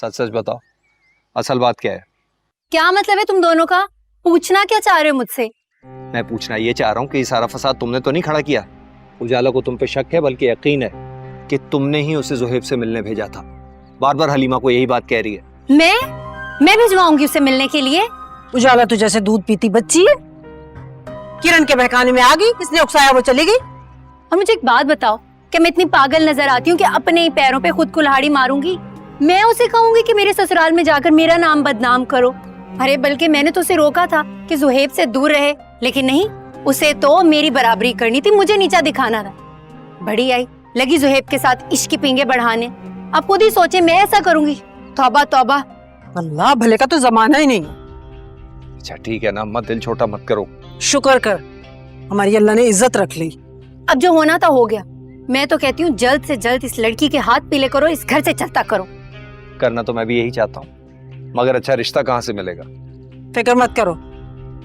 सच सच बताओ, असल बात क्या है? क्या मतलब है तुम दोनों का? पूछना क्या चाह रहे हो मुझसे? मैं पूछना ये चाह रहा हूँ कि ये सारा फसाद तुमने तो नहीं खड़ा किया। उजाला को तुम पे शक है, बल्कि यकीन है कि तुमने ही उसे ज़ुहैब से मिलने भेजा था। बार बार हलीमा को यही बात कह रही है। मैं भिजवाऊंगी उसे मिलने के लिए? उजाला तो जैसे दूध पीती बच्ची है, किरण के बहकाने में आ गई, इसने उकसाया वो चली गई। और मुझे एक बात बताओ, क्या मैं इतनी पागल नजर आती हूँ कि अपने ही पैरों पे खुद कुल्हाड़ी मारूंगी? मैं उसे कहूंगी कि मेरे ससुराल में जाकर मेरा नाम बदनाम करो? अरे बल्कि मैंने तो उसे रोका था कि ज़ुहैब से दूर रहे, लेकिन नहीं, उसे तो मेरी बराबरी करनी थी, मुझे नीचा दिखाना था। बड़ी आई, लगी ज़ुहैब के साथ इश्क की पींगे बढ़ाने। अब खुद ही सोचे मैं ऐसा करूंगी। तौबा तौबा। अल्लाह भले का तो जमाना ही नहीं। अच्छा ठीक है ना, मत दिल छोटा मत करो। शुक्र कर हमारी अल्लाह ने इज्जत रख ली। अब जो होना था हो गया। मैं तो कहती हूँ जल्द से जल्द इस लड़की के हाथ पीले करो, इस घर से चलता करो। करना तो मैं भी यही चाहता हूँ, मगर अच्छा रिश्ता कहाँ से मिलेगा? फिक्र मत करो,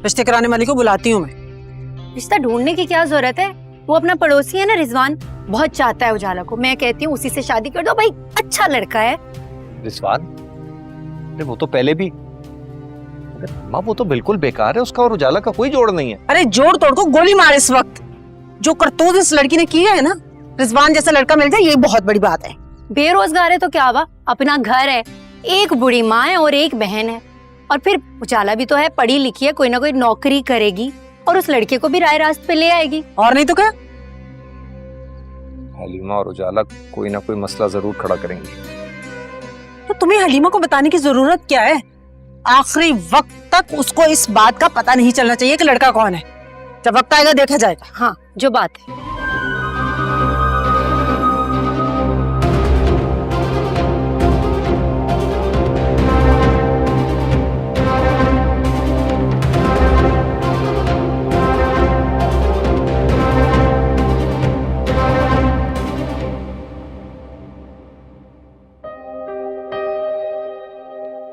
रिश्ते कराने वाली को बुलाती हूँ मैं। रिश्ता ढूंढने की क्या जरूरत है? वो अपना पड़ोसी है ना, रिजवान, बहुत चाहता है उजाला को। मैं कहती हूँ उसी से शादी कर दो भाई, अच्छा लड़का है। रिजवान? अरे वो तो पहले भी, माँ वो तो बिल्कुल बेकार है, उसका और उजाला का कोई जोड़ नहीं है। अरे जोड़ तोड़ को गोली मार इस वक्त। जो करतूत इस लड़की ने की है ना, रिजवान जैसा लड़का मिल जाए ये बहुत बड़ी बात है। बेरोजगार है तो क्या हुआ, अपना घर है, एक बुढ़ी माँ है और एक बहन है, और फिर उजाला भी तो है, पढ़ी लिखी है, कोई ना कोई नौकरी करेगी और उस लड़के को भी राह रास्त पे ले आएगी। और नहीं तो क्या? हलीमा और उजाला कोई ना कोई मसला जरूर खड़ा करेंगे। तो तुम्हें हलीमा को बताने की जरूरत क्या है? आखिरी वक्त तक उसको इस बात का पता नहीं चलना चाहिए कि लड़का कौन है। जब वक्त आएगा देखा जाएगा। हाँ, जो बात है।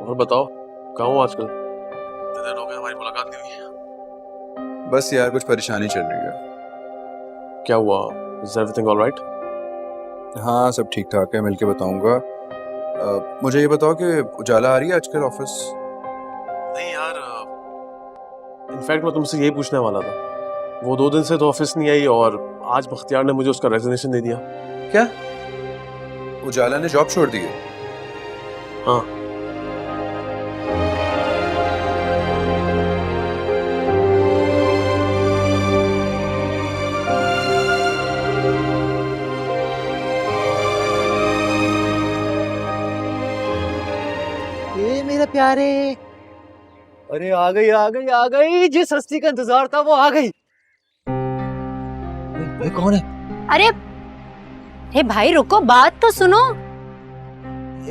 और बताओ, कहाँ हो आजकल? इतने दिन हो गए हमारी मुलाकात नहीं हुई है। बस यार कुछ परेशानी चल रही है। क्या हुआ? Is everything all right? हाँ सब ठीक ठाक है, मिलके बताऊंगा। मुझे ये बताओ कि उजाला आ रही है आजकल ऑफिस? नहीं यार, इनफैक्ट मैं तुमसे यही पूछने वाला था। वो 2 दिन से तो ऑफिस नहीं आई और आज बख्तियार ने मुझे उसका रेजिग्नेशन दे दिया। क्या उजाला ने जॉब छोड़ दी है? हाँ। मेरे प्यारे, अरे आ गई आ गई आ गई, जिस हस्ती का इंतजार था वो आ गई। ये कौन है? अरे भाई रुको, बात तो सुनो।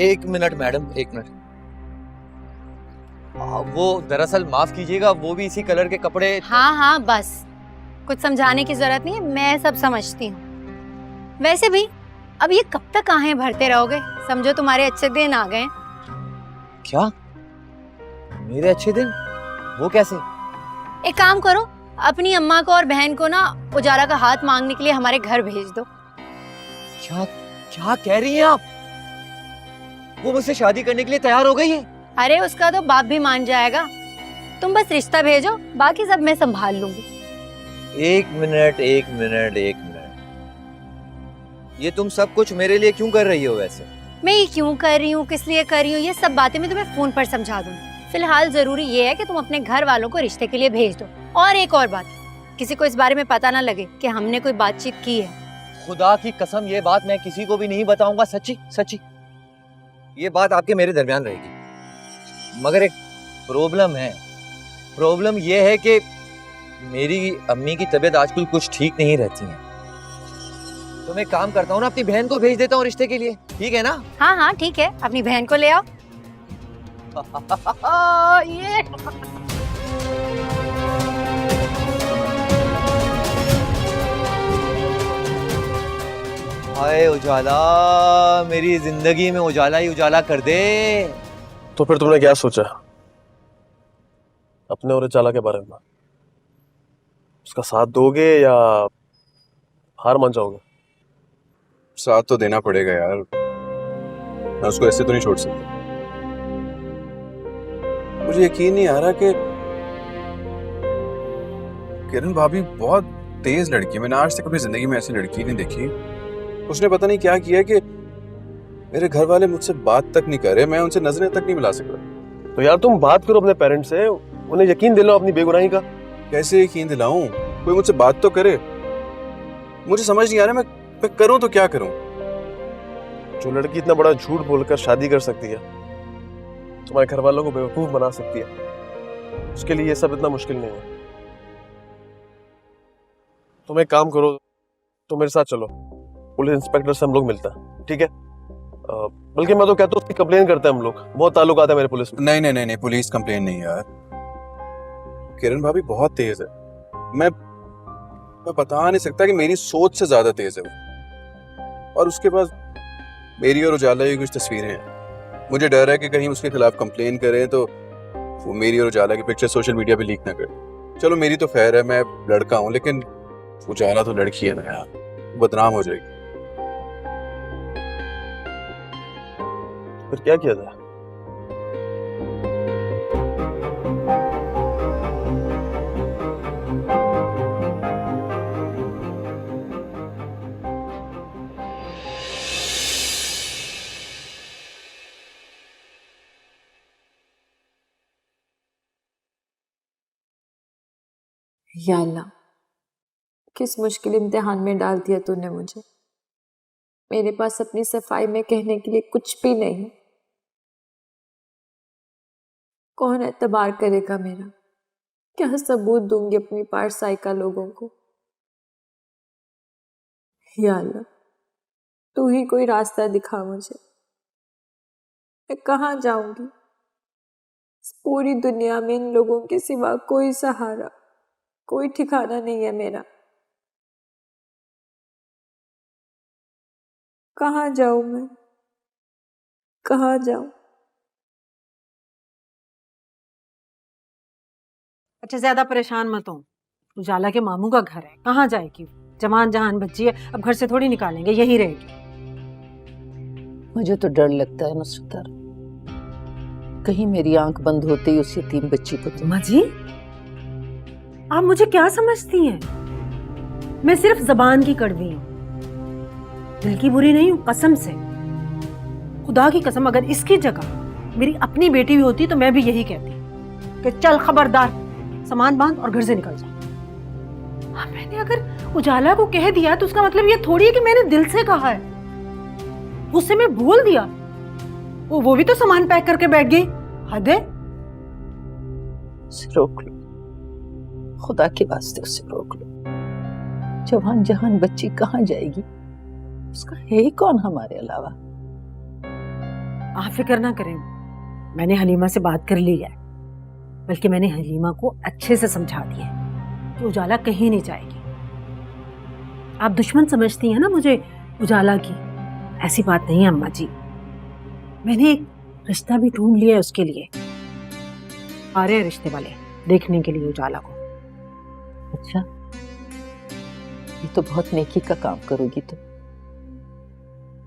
1 मिनट मैडम, 1 मिनट। वो दरअसल माफ कीजिएगा, वो भी इसी कलर के कपड़े। हाँ हाँ बस, कुछ समझाने की जरूरत नहीं है, मैं सब समझती हूँ। वैसे भी अब ये कब तक आहें भरते रहोगे? समझो तुम्हारे अच्छे दिन आ गए। क्या मेरे अच्छे दिन? वो कैसे? एक काम करो, अपनी अम्मा को और बहन को ना उजाला का हाथ मांगने के लिए हमारे घर भेज दो। क्या क्या कह रही हैं आप? वो मुझसे शादी करने के लिए तैयार हो गई है? अरे उसका तो बाप भी मान जाएगा, तुम बस रिश्ता भेजो, बाकी सब मैं संभाल लूंगी। 1 मिनट 1 मिनट 1 मिनट, ये तुम सब कुछ मेरे लिए क्यों कर रही हो? वैसे मैं ये क्यों कर रही हूँ, किस लिए कर रही हूँ, ये सब बातें मैं तुम्हें फोन पर समझा दूंगी। फिलहाल जरूरी ये है कि तुम अपने घर वालों को रिश्ते के लिए भेज दो। और एक और बात, किसी को इस बारे में पता ना लगे कि हमने कोई बातचीत की है। खुदा की कसम ये बात मैं किसी को भी नहीं बताऊंगा, सच्ची सच्ची। ये बात आपके मेरे दरमियान रहेगी। मगर एक प्रॉब्लम है। प्रॉब्लम ये है कि मेरी अम्मी की तबीयत आजकल कुछ ठीक नहीं रहती है। तो मैं काम करता हूँ ना, अपनी बहन को भेज देता हूँ रिश्ते के लिए, ठीक है ना? हाँ हाँ ठीक है, अपनी बहन को ले आओ। ये हाय उजाला, मेरी जिंदगी में उजाला ही उजाला कर दे। तो फिर तुमने क्या सोचा अपने और उजाला के बारे में? उसका साथ दोगे या हार मान जाओगे? साथ तो देना पड़ेगा यार, मैं उसको ऐसे तो नहीं छोड़ सकता। मुझे यकीन नहीं आ रहा कि किरण भाभी बहुत तेज लड़की है। मैंने आज तक अपनी जिंदगी में ऐसी लड़की नहीं देखी। उसने पता नहीं क्या किया कि मेरे घर वाले मुझसे बात तक नहीं कर रहे, मैं उनसे नजरें तक नहीं मिला सक रहा। तो यार तुम बात करो अपने पेरेंट्स से, उन्हें यकीन दिलाओ अपनी बेगुनाही का। कैसे यकीन दिलाऊं? कोई मुझसे बात तो करे। मुझे समझ नहीं आ रहा मैं करूं तो क्या करूं। जो लड़की इतना बड़ा झूठ बोलकर शादी कर सकती है, तुम्हारे घर वालों को बेवकूफ बना सकती है, उसके लिए ये सब इतना मुश्किल नहीं है। तुम एक काम करो, तुम मेरे साथ चलो, पुलिस इंस्पेक्टर से हम लोग मिलते हैं, ठीक है? बल्कि मैं तो कहता हूँ उसकी कंप्लेन करते हैं हम लोग, बहुत ताल्लुकात है मेरे पुलिस में। नहीं नहीं नहीं नहीं, पुलिस कंप्लेन नहीं यार। किरण भाभी बहुत तेज है। मैं बता नहीं सकता कि मेरी सोच से ज्यादा तेज है वो। और उसके पास मेरी और उजाला की कुछ तस्वीरें हैं। मुझे डर है कि कहीं उसके खिलाफ कंप्लेन करें तो वो मेरी और उजाला की पिक्चर सोशल मीडिया पे लीक ना करे। चलो मेरी तो खैर है, मैं लड़का हूं, लेकिन उजाला तो लड़की है ना यार, बदनाम हो जाएगी। फिर क्या किया जाए? या अल्लाह, किस मुश्किल इम्तिहान में डाल दिया तूने मुझे। मेरे पास अपनी सफाई में कहने के लिए कुछ भी नहीं। कौन एतबार करेगा मेरा? क्या सबूत दूंगी अपनी पारसाइका लोगों को? या अल्लाह, तू ही कोई रास्ता दिखा मुझे। मैं कहाँ जाऊंगी? इस पूरी दुनिया में इन लोगों के सिवा कोई सहारा, कोई ठिकाना नहीं है मेरा। कहाँ जाऊं मैं? कहाँ जाऊं? अच्छा ज्यादा परेशान मत हो, उजाला के मामू का घर है, कहाँ जाएगी? जवान जहान बच्ची है, अब घर से थोड़ी निकालेंगे, यही रहेगी। मुझे तो डर लगता है नुसरत, कहीं मेरी आंख बंद होते ही उस यतीम बच्ची को तो। माँ जी, आप मुझे क्या समझती हैं? मैं सिर्फ जबान की कड़वी हूँ, दिल की बुरी नहीं हूँ, कसम से। खुदा की कसम, अगर इसकी जगह मेरी अपनी बेटी भी होती तो मैं भी यही कहती कि चल खबरदार, सामान बांध और घर से निकल जा। मैंने अगर उजाला को कह दिया तो उसका मतलब ये थोड़ी है कि मैंने दिल से कहा है। उससे मैं बोल दिया, वो भी तो सामान पैक करके बैठ गई। हद है। उसे रोक लो, खुदा के वास्ते उसे रोक लो। जवान जहान बच्ची कहाँ जाएगी? उसका है ही कौन हमारे अलावा? आप फिक्र ना करें, मैंने हलीमा से बात कर ली है, बल्कि मैंने हलीमा को अच्छे से समझा दिया है कि उजाला कहीं नहीं जाएगी। आप दुश्मन समझती हैं ना मुझे उजाला की, ऐसी बात नहीं है अम्मा जी। मैंने एक रिश्ता भी ढूंढ लिया है उसके लिए। आ रहे हैं रिश्ते वाले देखने के लिए उजाला को। अच्छा, ये तो बहुत नेकी का काम करोगी तुम।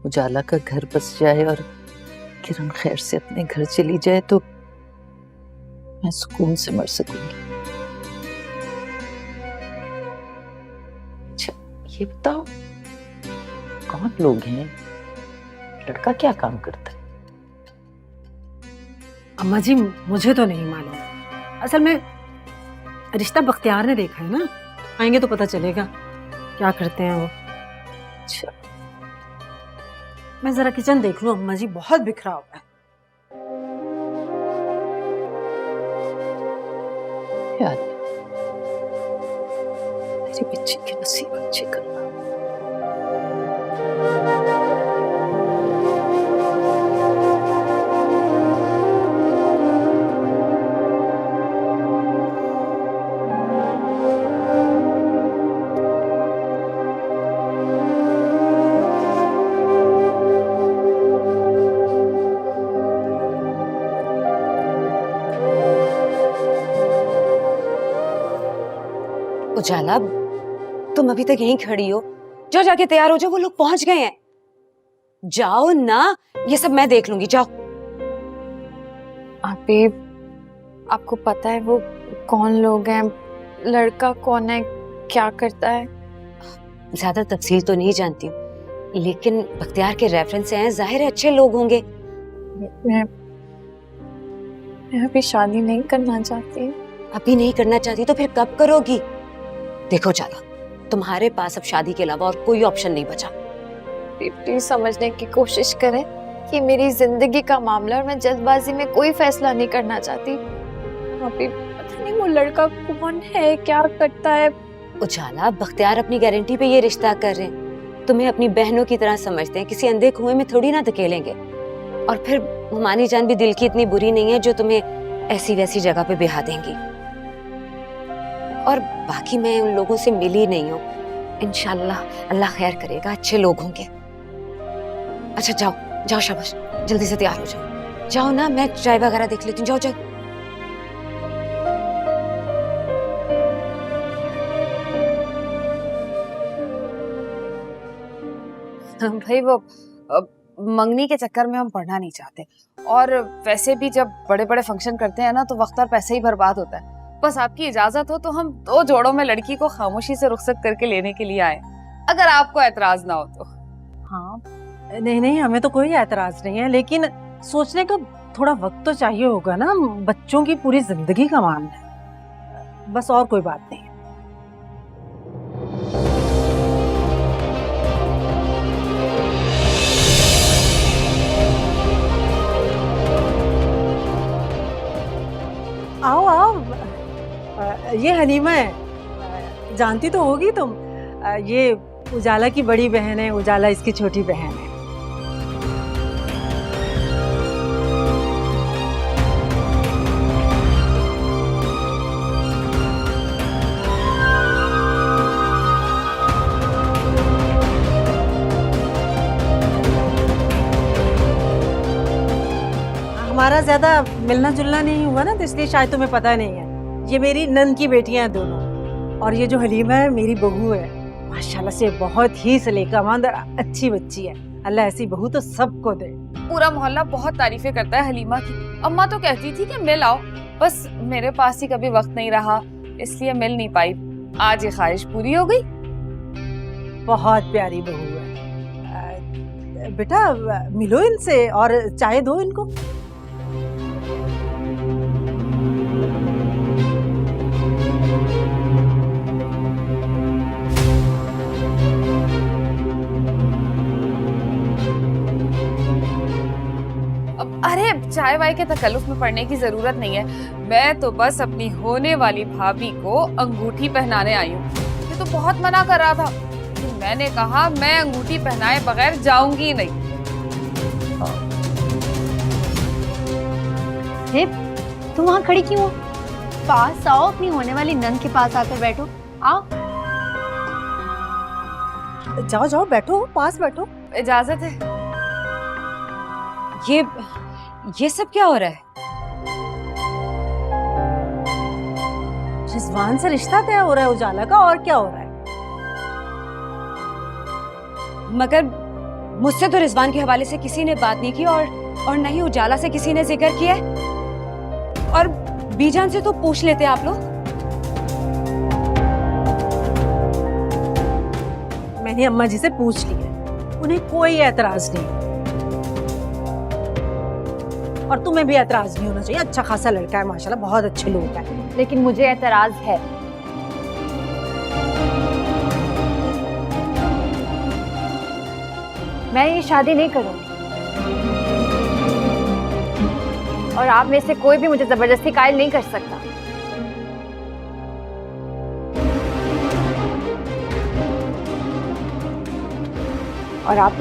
उजाला का घर बस जाए और किरण खैर से अपने घर चली जाए तो मैं सुकून से मर सकूंगी। अच्छा ये बताओ, कौन लोग हैं? लड़का क्या काम करता है? अम्मा जी मुझे तो नहीं मालूम, असल में रिश्ता बख्तियार ने देखा है ना, आएंगे तो पता चलेगा क्या करते हैं वो। अच्छा, मैं जरा किचन देख लूं अम्मा जी, बहुत बिखरा हुआ है। यार मेरी बच्ची के नसीब अच्छे करना। उजाला, तुम अभी तक यहीं खड़ी हो? जाओ जाके तैयार हो जाओ, वो लोग पहुंच गए हैं। जाओ ना, ये सब मैं देख लूंगी, जाओ। आपे, आपको पता है वो कौन लोग हैं, लड़का कौन है, क्या करता है? ज्यादा तफसील तो नहीं जानती हूँ, लेकिन बख्तियार के रेफरेंस से हैं, जाहिर है अच्छे लोग होंगे। मैं अभी शादी नहीं करना चाहती। अभी नहीं करना चाहती तो फिर कब करोगी? देखो जाला, तुम्हारे पास अब शादी के अलावा और कोई ऑप्शन नहीं बचा। प्लीज समझने की कोशिश करें कि मेरी जिंदगी का मामला और मैं जल्दबाजी में कोई फैसला नहीं करना चाहती। अभी पता नहीं वो लड़का कौन है, क्या करता है। उजाला, बख्तियार अपनी गारंटी पे ये रिश्ता कर रहे हैं, तुम्हें अपनी बहनों की तरह समझते हैं, किसी अंधे कुएं में थोड़ी ना धकेलेंगे। और फिर हुमानी जान भी दिल की इतनी बुरी नहीं है जो तुम्हें ऐसी वैसी जगह पे बिहा देंगी। और बाकी मैं उन लोगों से मिली नहीं हूँ, इंशाल्लाह अल्लाह खैर करेगा, अच्छे लोग होंगे। अच्छा जाओ जाओ, शाबाश, जल्दी से तैयार हो जाओ। जाओ ना, मैं चाय वगैरह देख लेती हूँ, जाओ जाओ। भाई वो मंगनी के चक्कर में हम पढ़ना नहीं चाहते, और वैसे भी जब बड़े बड़े फंक्शन करते हैं ना तो वक्त और पैसे ही बर्बाद होता है। बस आपकी इजाजत हो तो हम 2 जोड़ों में लड़की को खामोशी से रुखसत करके लेने के लिए आए, अगर आपको एतराज ना हो तो। हाँ, नहीं नहीं, हमें तो कोई एतराज नहीं है, लेकिन सोचने का थोड़ा वक्त तो चाहिए होगा ना, बच्चों की पूरी जिंदगी का मामला है, बस और कोई बात नहीं। आओ आओ, ये हलीमा है, जानती तो होगी तुम, ये उजाला की बड़ी बहन है, उजाला इसकी छोटी बहन है। हमारा ज्यादा मिलना जुलना नहीं हुआ ना, तो इसलिए शायद तुम्हें पता नहीं है। ये मेरी नंद की बेटियां हैं दोनों, और ये जो हलीमा है मेरी बहू है। माशाल्लाह से बहुत ही सलीकामंद और अच्छी बच्ची है। अल्लाह ऐसी बहू तो सबको दे। पूरा मोहल्ला बहुत तारीफें करता है हलीमा की। अम्मा तो कहती थी कि मिल आओ, बस मेरे पास ही कभी वक्त नहीं रहा, इसलिए मिल नहीं पाई। आज ये ख्वाहिश पूरी हो गई। बहुत प्यारी बहू है। बेटा मिलो इनसे और चाय दो इनको। अरे चाय वाय के तकल्लुफ में पड़ने की जरूरत नहीं है, मैं तो बस अपनी होने वाली भाभी को अंगूठी पहनाने आई हूँ। ये तो बहुत मना कर रहा था, लेकिन मैंने कहा मैं अंगूठी पहनाए बगैर जाऊंगी नहीं। तुम वहाँ खड़ी क्यों हो? पास आओ, अपनी होने वाली नंद के पास आकर बैठो। आओ जाओ जाओ, बैठो, पास बैठो। इजाजत है? ये सब क्या हो रहा है? रिजवान से रिश्ता तय हो रहा है उजाला का, और क्या हो रहा है? मगर मुझसे तो रिजवान के हवाले से किसी ने बात नहीं की, और न ही उजाला से किसी ने जिक्र किया है। और बीजान से तो पूछ लेते आप लोग। मैंने अम्मा जी से पूछ लिया, उन्हें कोई एतराज नहीं, और तुम्हें भी एतराज नहीं होना चाहिए। अच्छा खासा लड़का है माशाल्लाह, बहुत अच्छे लोग हैं। लेकिन मुझे एतराज है। मैं ये शादी नहीं करूंगी, और आप में से कोई भी मुझे जबरदस्ती कायल नहीं कर सकता। और आप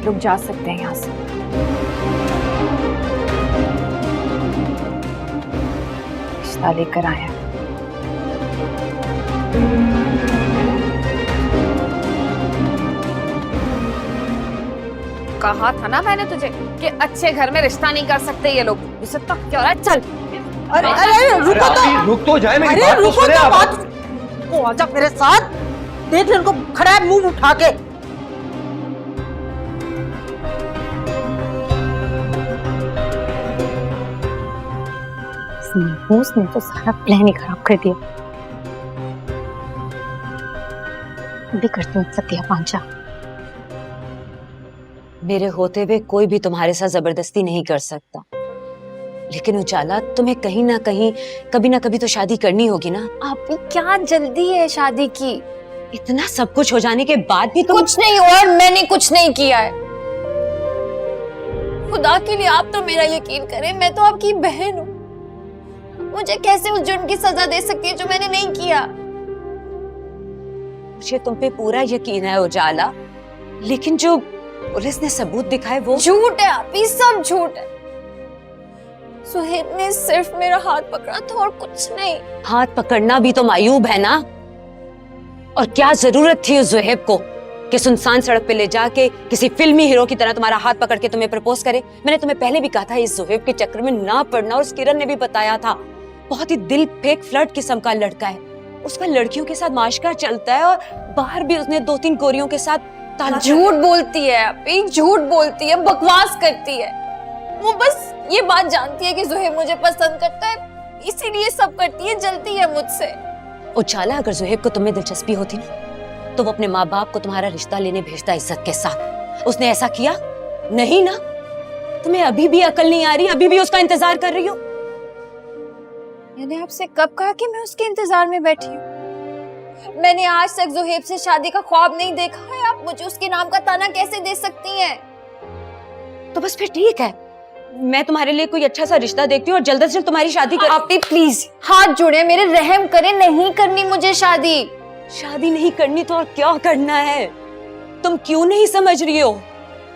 लोग जा सकते हैं यहाँ से। रिश्ता लेकर आया। कहा था ना मैंने तुझे कि अच्छे घर में रिश्ता नहीं कर सकते ये लोग। इसे तक क्या हो रहा है? चल। अरे रुको तो, रुक तो जाए, मेरी अरे बात तो रुको सुने तो, आप। बात ओ आजा मेरे साथ, देख ले इनको खड़ा है मुंह उठा के। उसने तो सारा प्लान ही खराब कर दिया। अभी करती हूँ सत्या पांचा। मेरे होते हुए कोई भी तुम्हारे साथ जबरदस्ती नहीं कर सकता, लेकिन उजाला तुम्हें कहीं ना कहीं कभी ना कभी तो शादी करनी होगी ना। आपकी क्या जल्दी है शादी की? इतना सब कुछ हो जाने के बाद भी तुम कुछ नहीं हुआ और मैंने कुछ नहीं किया है। खुदा के लिए आप तो मेरा यकीन करें, मैं तो आपकी बहन हूँ। मुझे कैसे उस जुर्म की सजा दे सकती है जो मैंने नहीं किया? मुझे तुम पे पूरा यकीन है उजाला, लेकिन जो पुलिस ने सबूत दिखाए वो झूठ है। आप ये सब झूठ है। सुहेब ने सिर्फ मेरा हाथ पकड़ा था और कुछ नहीं। हाथ पकड़ना भी तो मायूब है ना। और क्या जरूरत थी उस जुहेब को कि सुनसान सड़क पे ले जाके किसी फिल्मी हीरो की तरह तुम्हारा हाथ पकड़ के तुम्हें प्रपोज करे? मैंने तुम्हें पहले भी कहा था इस जुहेब के चक्कर में ना पड़ना, और उस किरण ने भी बताया था। बहुत ही दिल फेंक फ्लर्ट किस्म का लड़का है, उसका लड़कियों के साथ माशका चलता है, और बाहर भी उसने 2-3 गोरियों के साथ झूठ बोलती है आपी, झूठ बोलती है, बकवास करती है। वो बस ये बात जानती है कि जुहेब मुझे पसंद करता है, इसीलिए सब करती है, जलती है मुझसे। उजाला, अगर जुहेब को तुम्हें दिलचस्पी होती ना तो वो अपने माँ बाप को तुम्हारा रिश्ता लेने भेजता इज्जत के साथ। उसने ऐसा किया नहीं ना? तुम्हें अभी भी अकल नहीं आ रही? अभी भी उसका इंतजार कर रही हो? मैंने आपसे कब कहा कि मैं उसके इंतजार में बैठी हूँ? मैंने आज तक जुहेब से शादी का ख्वाब नहीं देखा है। आप मुझे उसके नाम का ताना कैसे दे सकती हैं? तो बस फिर ठीक है, मैं तुम्हारे लिए कोई अच्छा सा रिश्ता देखती हूँ और जल्द से जल्द तुम्हारी शादी कर। आप भी प्लीज हाथ जोड़े, मेरे रहम करें, नहीं करनी मुझे शादी। शादी नहीं करनी तो और क्या करना है? तुम क्यों नहीं समझ रही हो?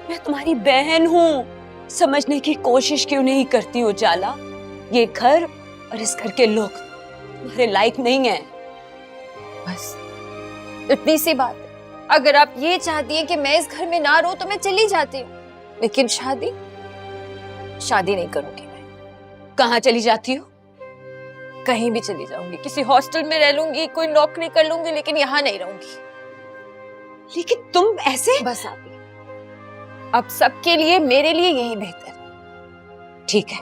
मैं तुम्हारी बहन हूँ, समझने की कोशिश क्यों नहीं करती हो उजाला? ये घर और इस घर के लोग तुम्हारे लायक नहीं है। बस इतनी सी बात है। अगर आप ये चाहती हैं कि मैं इस घर में ना रहूं तो मैं चली जाती हूँ, लेकिन शादी नहीं करूंगी मैं। कहाँ चली जाती हो? कहीं भी चली जाऊंगी, किसी हॉस्टल में रह लूंगी, कोई नौकरी कर लूंगी, लेकिन यहाँ नहीं रहूंगी। लेकिन तुम ऐसे? बस आप अब सबके लिए, मेरे लिए यही बेहतर। ठीक है,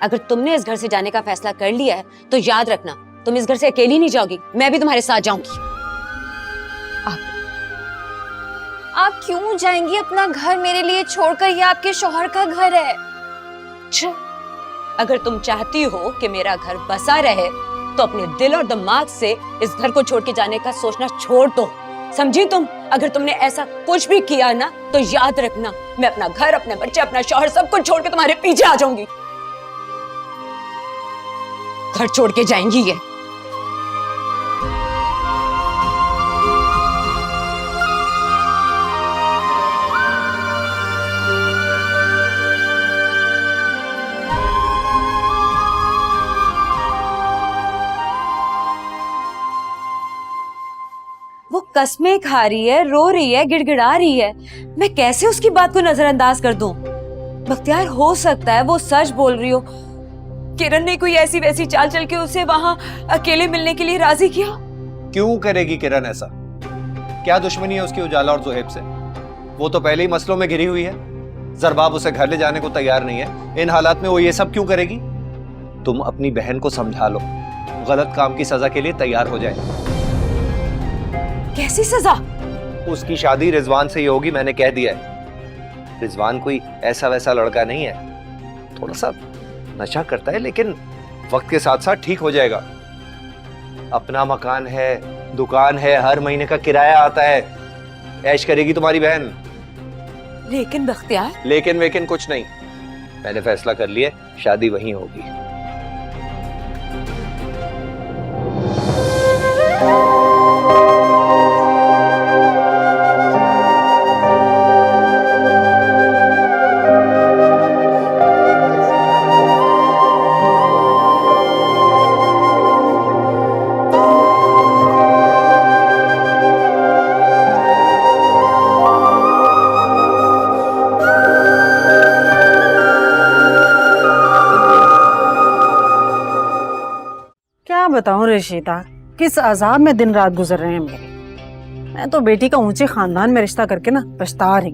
अगर तुमने इस घर से जाने का फैसला कर लिया है तो याद रखना, तुम इस घर से अकेली नहीं जाओगी, मैं भी तुम्हारे साथ जाऊंगी। आप क्यों जाएंगी अपना घर मेरे लिए छोड़कर? ये आपके शौहर का घर है। अच्छा, अगर तुम चाहती हो कि मेरा घर बसा रहे तो अपने दिल और दिमाग से इस घर को छोड़ के जाने का सोचना छोड़ दो, समझी तुम? अगर तुमने ऐसा कुछ भी किया ना तो याद रखना, मैं अपना घर, अपने बच्चे, अपना शौहर सब कुछ छोड़ के तुम्हारे पीछे आ जाऊंगी। घर छोड़ के जाएंगी ये? वो कस्में खा रही है, रो रही है, गिड़गिड़ा रही है, मैं कैसे उसकी बात को नजरअंदाज कर दूं? बख्तियार, हो सकता है वो सच बोल रही हो, किरण ने कोई ऐसी वैसी चाल चल के उसे वहां अकेले मिलने के लिए राजी किया। क्यों करेगी किरण ऐसा? क्या दुश्मनी है उसकी उजाला और जुहेब से? वो तो पहले ही मसलों में घिरी हुई है। जरबाब उसे घर ले जाने को तैयार नहीं है, इन हालात में वो ये सब क्यों करेगी? तुम अपनी बहन को समझा लो, गलत काम की सजा के लिए तैयार हो जाए। कैसी सजा? उसकी शादी रिजवान से ही होगी, मैंने कह दिया है। रिजवान कोई ऐसा वैसा लड़का नहीं है, थोड़ा सा नशा करता है, लेकिन वक्त के साथ साथ ठीक हो जाएगा। अपना मकान है, दुकान है, हर महीने का किराया आता है, ऐश करेगी तुम्हारी बहन। लेकिन बख्तियार, लेकिन वेकिन कुछ नहीं, मैंने फैसला कर लिया, शादी वहीं होगी। बताऊं रशीदा, किस अजाब में दिन रात गुजर रहे हैं मेरे। मैं तो बेटी का ऊंचे खानदान में रिश्ता करके ना पछता रही।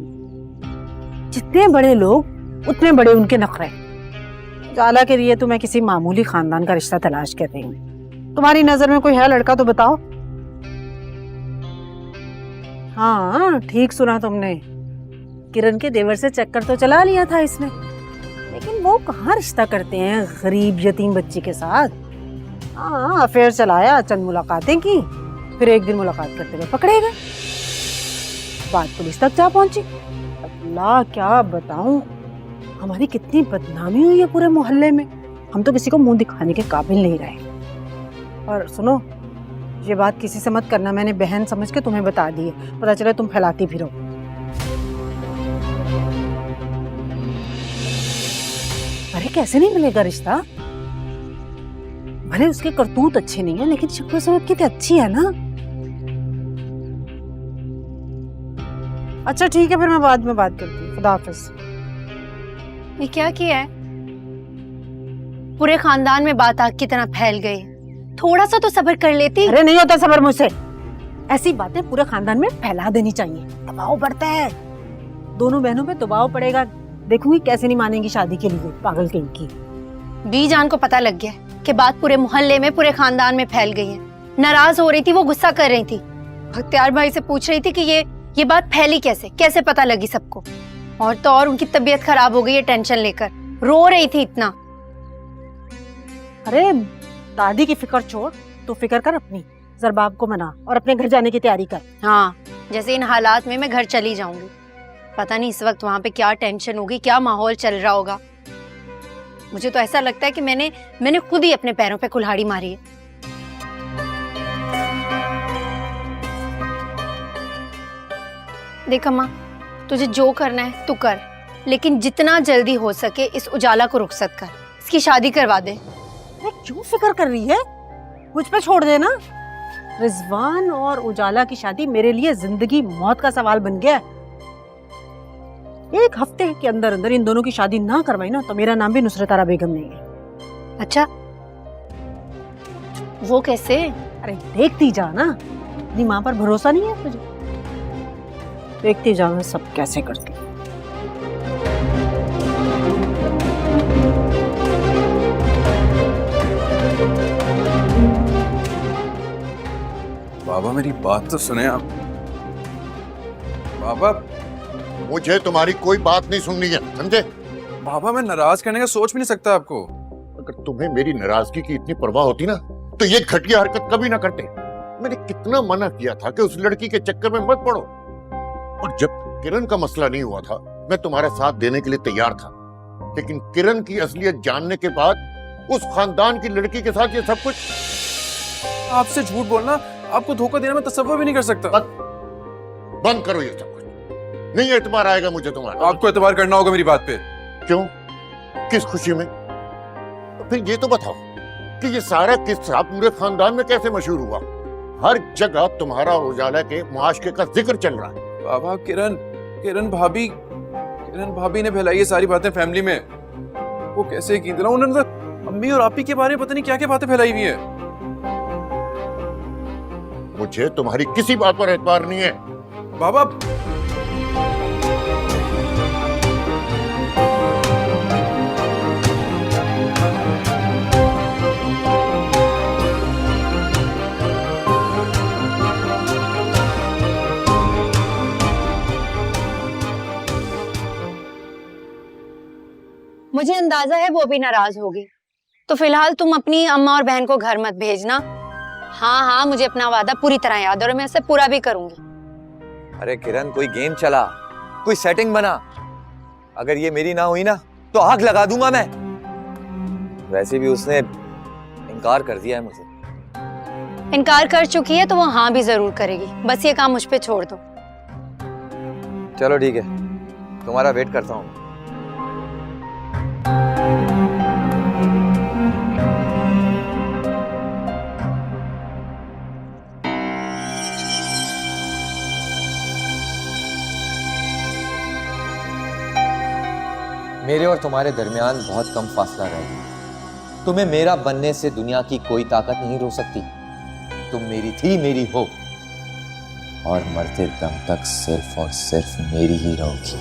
जितने बड़े लोग उतने बड़े उनके नखरे। उजाला के लिए तो मैं किसी मामूली खानदान का रिश्ता तलाश कर रही हूँ। तुम्हारी नजर में कोई है लड़का तो बताओ। हाँ ठीक सुना तुमने, किरण के देवर से चक्कर तो चला लिया था इसने, लेकिन वो कहाँ रिश्ता करते हैं गरीब यतीम बच्ची के साथ। हाँ अफेयर चलाया, चंद मुलाकातें की, फिर एक दिन मुलाकात करते हुए पकड़े गए, बात पुलिस तक जा पहुंची। अल्लाह क्या बताऊं, हमारी कितनी बदनामी हुई है पूरे मोहल्ले में, हम तो किसी को मुंह दिखाने के काबिल नहीं रहे। और सुनो, ये बात किसी से मत करना, मैंने बहन समझ के तुम्हें बता दी है, पता चले तुम फैलाती फिरो। अरे कैसे नहीं मिलेगा रिश्ता, भले उसके करतूत अच्छे नहीं है लेकिन शक्ल सूरत की तो अच्छी है ना। अच्छा ठीक है, फिर मैं बाद में बात करती हूँ, खुदा हाफिज। ये क्या किया है? पूरे खानदान में बात आग की तरह फैल गई, थोड़ा सा तो सब्र कर लेती। अरे नहीं होता सब्र मुझसे, ऐसी बातें पूरे खानदान में फैला देनी चाहिए, दबाव बढ़ता है, दोनों बहनों पे दबाव पड़ेगा, देखूंगी कैसे नहीं मानेंगी शादी के लिए, पागल कहीं की। बीजान को पता लग गया कि बात पूरे मोहल्ले में पूरे खानदान में फैल गई है, नाराज हो रही थी, वो गुस्सा कर रही थी, बख्तियार भाई से पूछ रही थी कि ये बात फैली कैसे, कैसे पता लगी सबको। और तो और उनकी तबीयत खराब हो गई है टेंशन लेकर, रो रही थी इतना। अरे दादी की फिक्र छोड़, तू फिक्र कर अपनी, जरबाब को मना और अपने घर जाने की तैयारी कर। हाँ जैसे इन हालात में मैं घर चली जाऊंगी, पता नहीं इस वक्त वहां पे क्या टेंशन होगी, क्या माहौल चल रहा होगा। मुझे तो ऐसा लगता है कि मैंने खुद ही अपने पैरों पे कुल्हाड़ी मारी है। देख अम्मा, तुझे जो करना है तू कर, लेकिन जितना जल्दी हो सके इस उजाला को रुखसत कर, इसकी शादी करवा दे। अरे क्यों फिक्र कर रही है, मुझ पे छोड़ देना। रिजवान और उजाला की शादी मेरे लिए जिंदगी मौत का सवाल बन गया है। एक हफ्ते के अंदर अंदर इन दोनों की शादी ना करवाई ना तो मेरा नाम भी नुसरत आरा बेगम नहीं है। अच्छा वो कैसे? अरे देखती जा ना, अपनी माँ पर भरोसा नहीं है तुझे, देखती जा मैं सब कैसे करती हूँ। बाबा मेरी बात तो सुने आप। बाबा मुझे तुम्हारी कोई बात नहीं सुननी है, समझे? बाबा मैं नाराज करने का सोच भी नहीं सकता आपको। अगर तुम्हें मेरी नाराजगी की इतनी परवाह होती ना तो ये घटिया हरकत कभी ना करते। मैंने कितना मना किया था कि उस लड़की के चक्कर में मत पड़ो, और जब किरण का मसला नहीं हुआ था मैं तुम्हारा साथ देने के लिए तैयार था, लेकिन किरण की असलियत जानने के बाद उस खानदान की लड़की के साथ ये सब कुछ। आपसे झूठ बोलना, आपको धोखा देना मैं तसव्वुर भी नहीं कर सकता। बंद करो ये सब कुछ, नहीं एतबार आएगा मुझे तुम्हारा। आपको एतबार करना होगा मेरी बात पे। क्यों, किस खुशी में? फिर ये तो बताओ कि ये सारा किस्सा पूरे खानदान में कैसे मशहूर हुआ? हर जगह तुम्हारा और उजाला के मुआशके का जिक्र चल रहा है। बाबा किरण भाभी ने फैलाई ये सारी बातें फैमिली में। वो कैसे की तरह उन्होंने तो अम्मी और आपी के बारे में पता नहीं क्या क्या बातें फैलाई हुई है। मुझे तुम्हारी किसी बात पर एतबार नहीं है। बाबा मुझे अंदाजा है वो भी नाराज होगी, तो फिलहाल तुम अपनी अम्मा और बहन को घर मत भेजना। हाँ हाँ मुझे अपना वादा पूरी तरह याद है और मैं इसे पूरा भी करूंगी। अरे किरण कोई गेम चला, कोई सेटिंग बना, अगर ये मेरी ना हुई ना तो आग लगा दूंगा मैं। वैसे भी उसने इनकार कर दिया है मुझे। इनकार कर चुकी है तो वो हाँ भी जरूर करेगी, बस ये काम मुझ पे छोड़ दो। चलो ठीक है, तुम्हारा वेट करता हूँ। मेरे और तुम्हारे दरमियान बहुत कम फासला रह गया। तुम्हें मेरा बनने से दुनिया की कोई ताकत नहीं रोक सकती। तुम मेरी थी, मेरी हो, और मरते दम तक सिर्फ और सिर्फ मेरी ही रहोगी।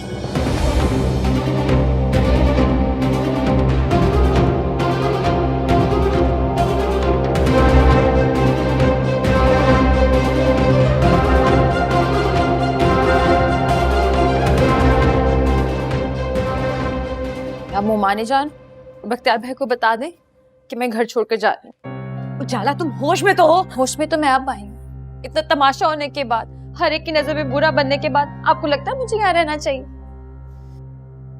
अब मुमाने जान बख्तियार भाई को बता दें कि मैं घर छोड़कर जा रही हूँ। उजाला तुम होश में तो हो? होश में तो मैं अब आई हूँ। इतना तमाशा होने के बाद, हर एक की नजर में बुरा बनने के बाद आपको लगता है मुझे यहाँ रहना चाहिए?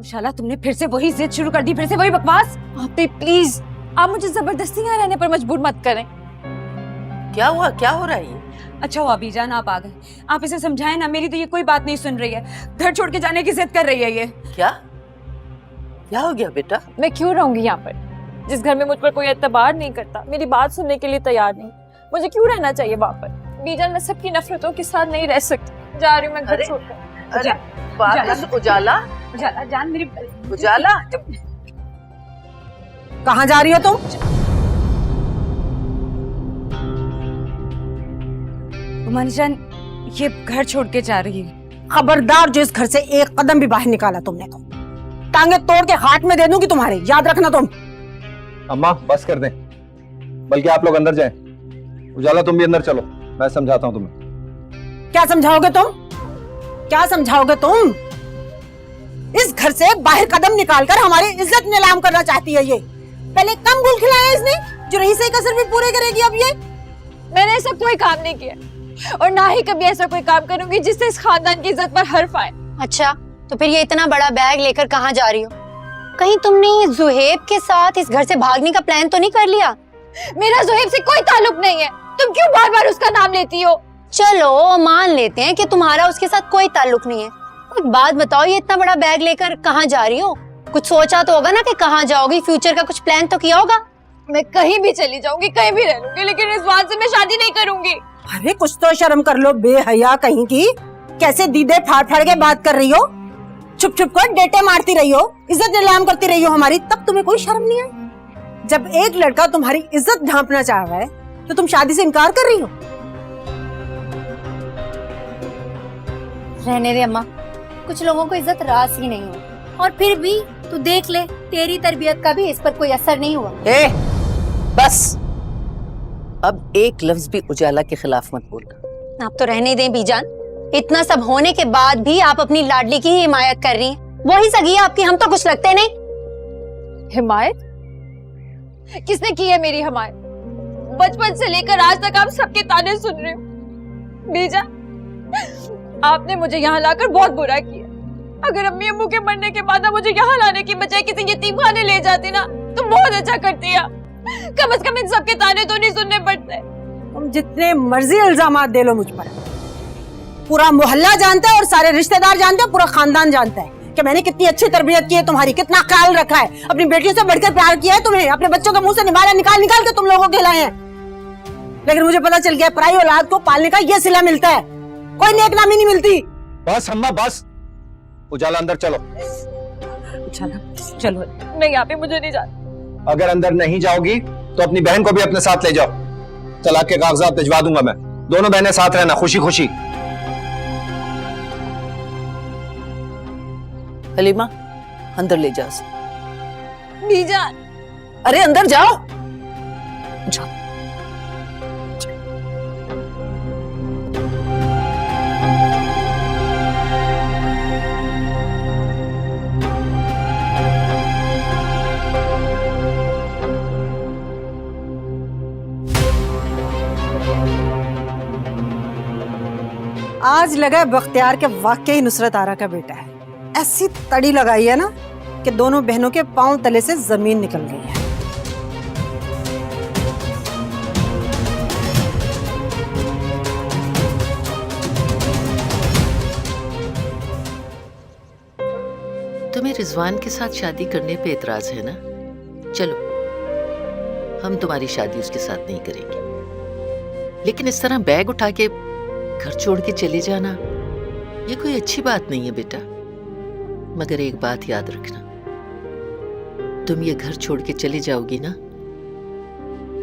उजाला तुमने फिर से वही जिद शुरू कर दी, फिर से वही बकवास। आप भी प्लीज, आप मुझे जबरदस्ती यहाँ रहने पर मजबूर मत करें। क्या हुआ, क्या हो रहा है ये? अच्छा हुआ बीजान आप आ गए। आप इसे समझाएं ना, मेरी तो ये कोई बात नहीं सुन रही है। घर छोड़ के जाने की जिद कर रही है ये। क्या क्या हो गया बेटा? मैं क्यों रहूंगी यहाँ पर, जिस घर में मुझ पर कोई एतबार नहीं करता, मेरी बात सुनने के लिए तैयार नहीं? मुझे क्यों रहना चाहिए वहाँ पर? बीजान मैं सबकी नफरतों के साथ नहीं रह सकती, जा रही हूँ मैं घर छोड़कर। अरे पागल उजाला, उजाला जान मेरी, उजाला कहाँ जा रही हो तुम? उमानी जान ये घर छोड़ के जा रही है। खबरदार, जो इस घर से एक कदम भी बाहर निकाला तुमने तो टांगे तोड़ के हाथ में दे दूंगी तुम्हारे, याद रखना तुम। अम्मा बस कर दें, बल्कि आप लोग अंदर जाएं। उजाला तुम भी अंदर चलो, मैं समझाता हूँ तुम्हें। क्या समझाओगे तुम? क्या समझाओगे तुम? इस घर से बाहर कदम निकालकर हमारी इज्जत नीलाम करना चाहती है ये। पहले कम गुल खिलाया इसने, जो रही से कसर भी पूरे करेगी अब ये। मैंने ऐसा कोई काम नहीं किया और ना ही कभी ऐसा कोई काम करूंगी जिससे इस खानदान की इज्जत पर हर्फ आए। अच्छा, तो फिर ये इतना बड़ा बैग लेकर कहाँ जा रही हो? कहीं तुमने जुहेब के साथ इस घर से भागने का प्लान तो नहीं कर लिया? मेरा जुहेब से कोई ताल्लुक नहीं है, तुम क्यों बार बार उसका नाम लेती हो? चलो मान लेते हैं कि तुम्हारा उसके साथ कोई ताल्लुक नहीं है। एक बात बताओ, ये इतना बड़ा बैग लेकर कहाँ जा रही हो? कुछ सोचा तो होगा ना कि कहाँ जाओगी, फ्यूचर का कुछ प्लान तो किया होगा? मैं कहीं भी चली जाऊंगी, कहीं भी रह लूंगी, लेकिन इस बात से मैं शादी नहीं करूंगी। अरे कुछ तो शर्म कर लो, बेहया कहीं की। कैसे दीदे फाड़ फाड़ के बात कर रही हो, छुप छुप कर डेटे मारती रही हो, इज्जत नीलाम करती रही हो हमारी, तब तुम्हें कोई शर्म नहीं आई? जब एक लड़का तुम्हारी इज्जत ढांपना चाह रहा है तो तुम शादी से इनकार कर रही हो? रहने दे अम्मा, कुछ लोगों को इज्जत रास ही नहीं हो, और फिर भी तू देख ले, तेरी तरबियत का भी इस पर कोई असर नहीं हुआ। बस अब एक लफ्ज भी उजाला के खिलाफ मत बोलना। आप तो रहने दें बीजान, इतना सब होने के बाद भी आप अपनी लाडली की ही हिमायत कर रही हैं। वही सगी है आपकी, हम तो कुछ लगते नहीं। हिमायत? किसने की है मेरी हिमायत? बचपन से लेकर आज तक आप सबके ताने सुन रही हूँ। बीजा, आपने मुझे यहाँ लाकर बहुत बुरा किया। अगर अम्मी अम्मू के मरने के बाद मुझे यहाँ लाने की बजाय किसी यतीमखाने ले जाती ना, तो बहुत अच्छा करती है। कम से कम इन सबके ताने तो नहीं सुनने पड़ते। तुम जितने मर्जी इल्जामात दे लो मुझ पर, पूरा मोहल्ला जानता है और सारे रिश्तेदार जानते हैं, पूरा खानदान जानता है कि मैंने कितनी अच्छी तरबियत की है तुम्हारी, कितना ख्याल रखा है, अपनी बेटियों से बढ़कर प्यार किया है तुम्हें, अपने बच्चों के मुंह से निवाला निकाल निकाल के तुम लोगों के लाए हैं। लेकिन मुझे पता चल गया, पराई औलाद को पालने का ये सिला मिलता है, कोई नेक नामी नहीं मिलती। बस अम्मा बस, उजाला अंदर चलो। चलो नहीं, यहाँ पे मुझे नहीं जाना। अगर अंदर नहीं जाओगी तो अपनी बहन को भी अपने साथ ले जाओ, तलाक के कागजात भिजवा दूंगा मैं। दोनों बहनें साथ रहना, खुशी खुशी। हलीमा अंदर ले जाओ। बीजान, अरे अंदर जाओ, जाओ। आज लगा बख्तियार के वाकई नुसरत आरा का बेटा है। ऐसी तड़ी लगाई है ना कि दोनों बहनों के पांव तले से जमीन निकल गई है। तुम्हें रिजवान के साथ शादी करने पे एतराज है ना? चलो हम तुम्हारी शादी उसके साथ नहीं करेंगे, लेकिन इस तरह बैग उठा के घर छोड़ के चले जाना ये कोई अच्छी बात नहीं है बेटा। मगर एक बात याद रखना, तुम ये घर छोड़ के चली जाओगी ना,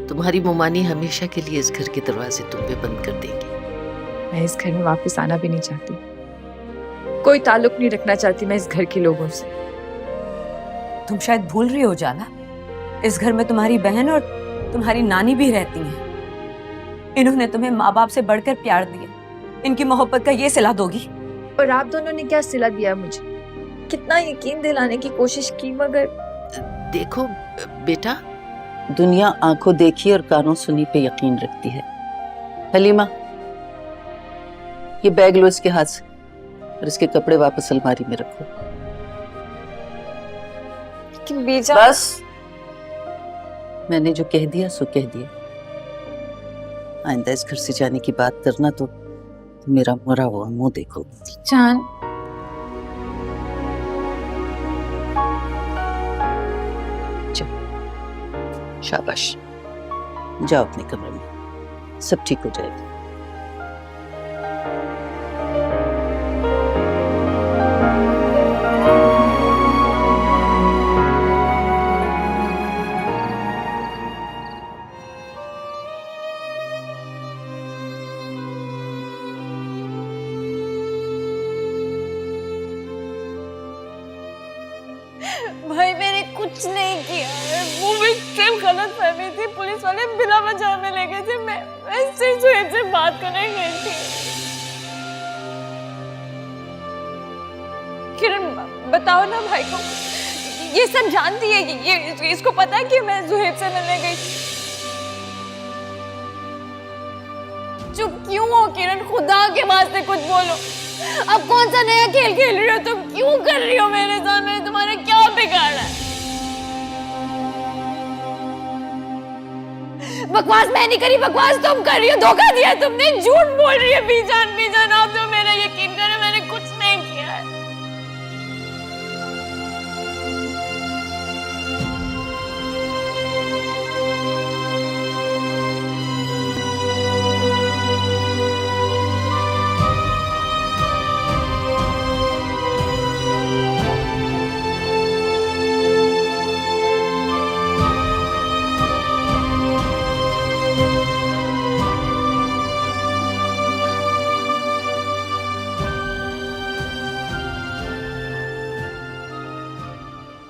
तुम्हारी मुमानी हमेशा के लिए इस घर के दरवाजे तुम पे बंद कर देंगे। मैं इस घर में वापस आना भी नहीं चाहती, कोई ताल्लुक नहीं रखना चाहती मैं इस घर के लोगों से। तुम शायद भूल रही हो जाला, इस घर में तुम्हारी बहन और तुम्हारी नानी भी रहती हैं। इन्होंने तुम्हें माँ बाप से बढ़कर प्यार दिया, इनकी मोहब्बत का ये सिला दोगी? और आप दोनों ने क्या सिला दिया मुझे? कितना यकीन दिलाने की कोशिश की, मगर देखो बेटा, दुनिया आंखों देखी और कानों सुनी पे यकीन रखती है। हलीमा, ये बैग लो इसके हाथ से और इसके कपड़े वापस अलमारी में रखो। कि बीजा बस, मैंने जो कह दिया सो कह दिया। आइंदा इस घर से जाने की बात करना तो मेरा मरा हुआ मुंह देखो। जान, शाबाश, जाओ अपने कमरे में, सब ठीक हो जाएगा। भाई मैंने कुछ नहीं किया है, वो भी सिर्फ गलत फहमी थी। पुलिस वाले बिना वजह में ले गए थे। मैं सिर्फ सुहेब से बात करने गई थी। किरण बताओ ना भाई को, ये सब जानती है, ये इसको पता है कि मैं सुहेब से मिलने गई थी। चुप क्यों हो किरण, खुदा के वास्ते कुछ बोलो। अब कौन सा नया खेल खेल रही हो तुम? क्यों कर रही हो मेरे साथ? मैंने तुम्हारा क्या बिगाड़ा है? बकवास मैं नहीं करी, बकवास तुम कर रही हो। धोखा दिया तुमने, झूठ बोल रही है बीजान। आप तो मेरा यकीन करें, मैंने कुछ नहीं किया है।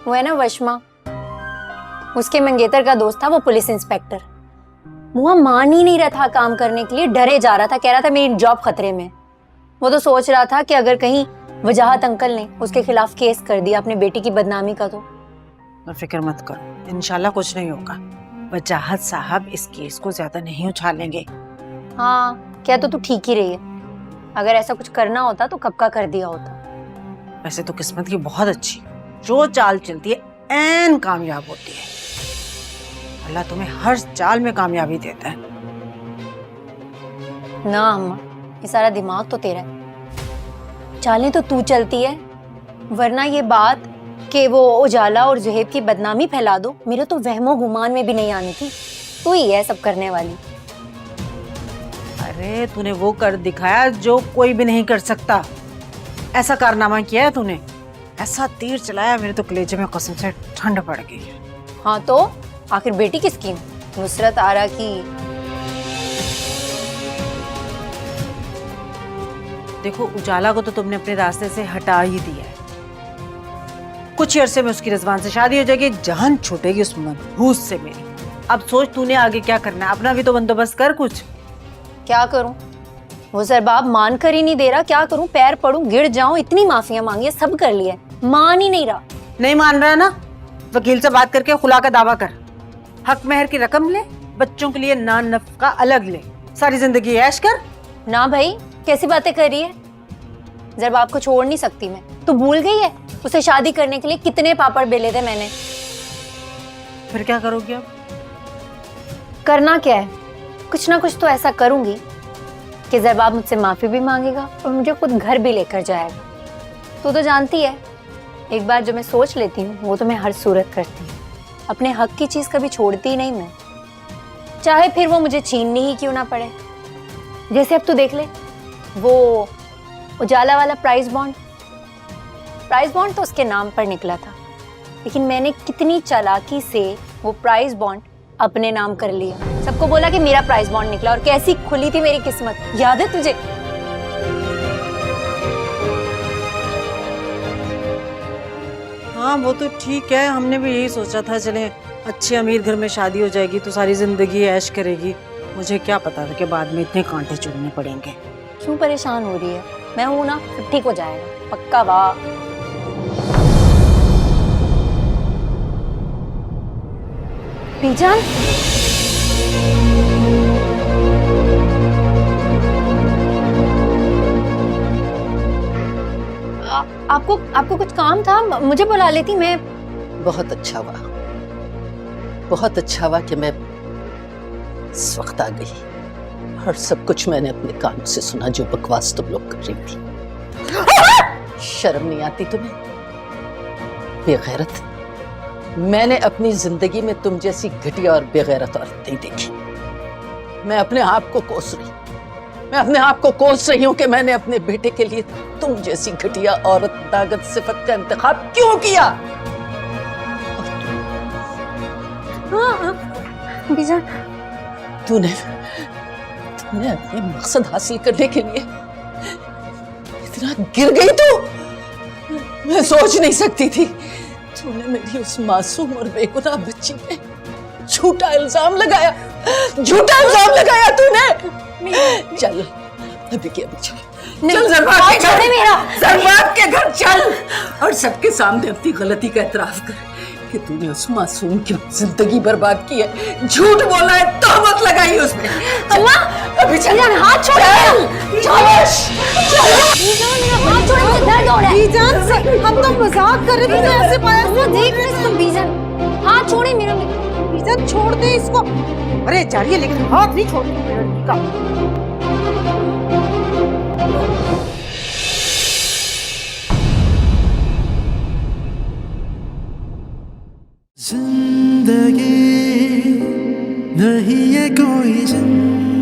वो है ना वशमा, उसके मंगेतर का दोस्त था वो पुलिस इंस्पेक्टर। वो मान ही नहीं रहा था काम करने के लिए, डरे जा रहा था, कह रहा था मेरी जॉब खतरे में। वो तो सोच रहा था कि अगर कहीं वजाहत अंकल ने उसके खिलाफ केस कर दिया अपने बेटी की बदनामी का तो फिक्र मत करो, इंशाल्लाह कुछ नहीं होगा। वजाहत साहब इस केस को ज्यादा नहीं उछालेंगे। हाँ, क्या तो तू ठीक ही रही है। अगर ऐसा कुछ करना होता तो कब का कर दिया होता। वैसे तो किस्मत की बहुत अच्छी, जो चाल चलती है ऐन कामयाब होती है। अल्लाह तुम्हें हर चाल में कामयाबी देता है। ना अम्मा, ये सारा दिमाग तो तेरा है, चालें तो तू चलती है। वरना ये बात कि वो उजाला और जुहेब की बदनामी फैला दो, मेरे तो वहमो गुमान में भी नहीं आनी थी। तू ही है सब करने वाली। अरे तूने वो कर दिखाया जो कोई भी नहीं कर सकता। ऐसा कारनामा किया है तूने, ऐसा तीर चलाया, मेरे तो कलेजे में कसम से ठंड पड़ गई। हाँ तो आखिर बेटी की स्कीम नुसरत आरा की। देखो, उजाला को तो तुमने अपने रास्ते से हटा ही दिया है। कुछ अरसे में उसकी रिजवान से शादी हो जाएगी, जान छूटेगी उस मनहूस से मेरी। अब सोच तूने आगे क्या करना है, अपना भी तो बंदोबस्त कर कुछ। क्या करूं, वो सरबाब मान कर ही नहीं दे रहा। क्या करूं, पैर पड़ूं, गिर जाऊं, इतनी माफियां मांगी, सब कर लिया, मान ही नहीं रहा। नहीं मान रहा ना, वकील से बात करके खुला का दावा कर, हक मेहर की रकम ले, बच्चों के लिए नान नफका अलग ले, सारी जिंदगी ऐश कर। ना भाई, कैसी बातें कर रही है? जरबाब को छोड़ नहीं सकती मैं। तू भूल गई है उसे शादी करने के लिए कितने पापड़ बेले थे मैंने। फिर क्या करोगी अब? करना क्या है, कुछ ना कुछ तो ऐसा करूंगी कि जरबाब मुझसे माफी भी मांगेगा और मुझे खुद घर भी लेकर जाएगा। तू तो जानती है, एक बार जो मैं सोच लेती हूँ वो तो मैं हर सूरत करती हूँ। अपने हक की चीज कभी छोड़ती ही नहीं मैं, चाहे फिर वो मुझे छीननी ही क्यों ना पड़े। जैसे अब तू देख ले, वो उजाला वाला प्राइस बॉन्ड तो उसके नाम पर निकला था, लेकिन मैंने कितनी चालाकी से वो प्राइस बॉन्ड अपने नाम कर लिया। सबको बोला कि मेरा प्राइस बॉन्ड निकला, और कैसी खुली थी मेरी किस्मत, याद है तुझे? हाँ वो तो ठीक है, हमने भी यही सोचा था चले अच्छे अमीर घर में शादी हो जाएगी तो सारी जिंदगी ऐश करेगी। मुझे क्या पता था कि बाद में इतने कांटे चुभने पड़ेंगे। क्यों परेशान हो रही है? मैं हूं ना, सब ठीक हो जाएगा, पक्का वाह। बीजान, आपको आपको कुछ काम था, मुझे बुला लेती। मैं बहुत अच्छा हुआ, बहुत अच्छा हुआ कि मैं इस वक्त आ गई और सब कुछ मैंने अपने कानों से सुना जो बकवास तुम लोग कर रही थी। शर्म नहीं आती तुम्हें? बेगैरत, मैंने अपनी जिंदगी में तुम जैसी घटिया और बेगैरत औरत नहीं देखी। मैं अपने आप को कोस रही हूं कि मैंने अपने बेटे के लिए तुम जैसी घटिया औरत ताकत सिफत का इंतखाब क्यों किया। बीजान, तूने अपने मकसद हासिल करने के लिए इतना गिर गई तू, मैं सोच नहीं सकती थी। तूने मेरी उस मासूम और बेगुनाह बच्ची पे झूठा इल्जाम लगाया तूने। चल अभी के अभी चल ज़रबाब के घर चल और सबके सामने अपनी गलती का एतराफ कर कि तूने उस मासूम की जिंदगी बर्बाद की है, झूठ बोला है, तहमत लगाई उसमें। अम्मा, अभी चल, हाथ छोड़, हाथ छोड़, मुझे दर्द हो रहा है। बीजान, हम तो मजाक कर रहे थे, ऐसे पाया देख रहे थे बीजान, हाथ छोड़े मेरा। बीजान छोड़ दे इसको। अरे जारिए, लेकिन हाथ नहीं छोड़ती लड़की का। जिंदगी नहीं है कोई जिंदगी।